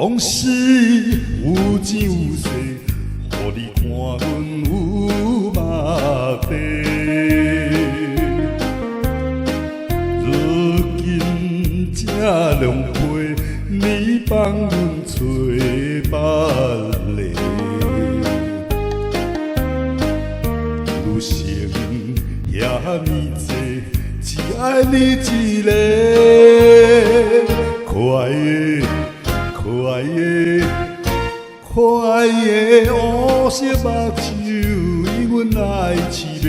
当时有钱有势，予你看阮有目的。如今这凉被，你帮阮找别个，女性遐尼多，只爱你一个，可爱的。可爱的，可爱的乌色目睭，伊阮爱痴迷。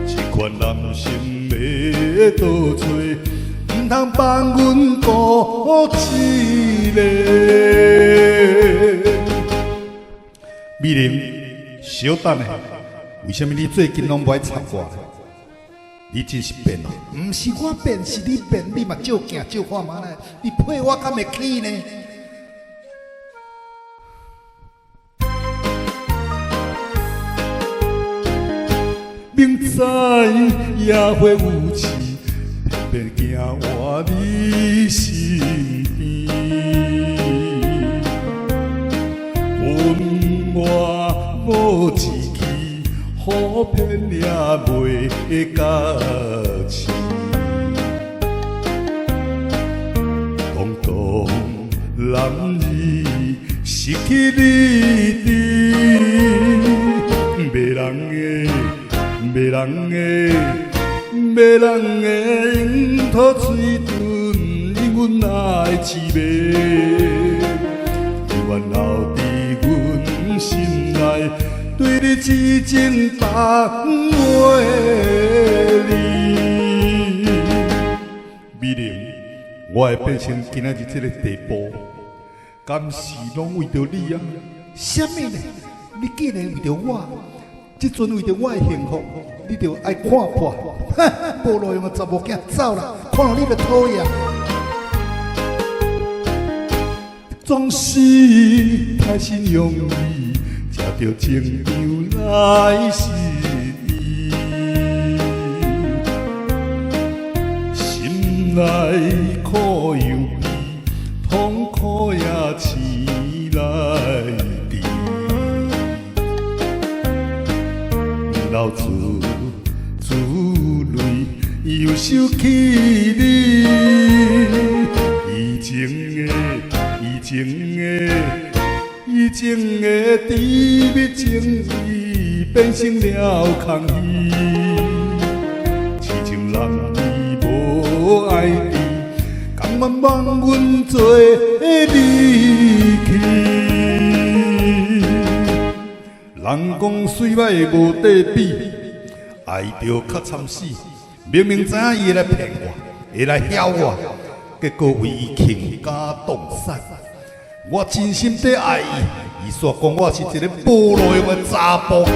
这款男性要倒找，唔通放阮孤一个。美玲，小等下，为什么你最近拢不爱插我？你真是变了！不是我变，是你变。你嘛照镜照看嘛呢？你配我敢会起呢？明知也会有刺，偏偏惊换你身边。本我无志气，好骗也袂假痴。当当男儿失去理智，袂人的。袂人的，袂人的，樱桃水豚，因阮爱痴迷，愿留伫阮心内，对你痴情放袂离。美玲，我会变成今仔日这个地步，敢是拢为着你啊？什么呢？你竟然为着我？即阵为着我的幸福，你着爱看破，无路用的查某囝走啦！看到你就讨厌。总是太心用意，才着情场来失意，心内苦又悲，痛苦也醒来。流自泪，又想起你。以前的甜蜜情意，变成了空虚。痴情男儿无爱你，甘愿放阮做离去。人讲水歹无地比，爱着较惨死。明明知影伊会来骗我，会来晓我，结果为伊倾家荡产。我真心地爱伊，伊煞讲我是一个无路用的查甫囝。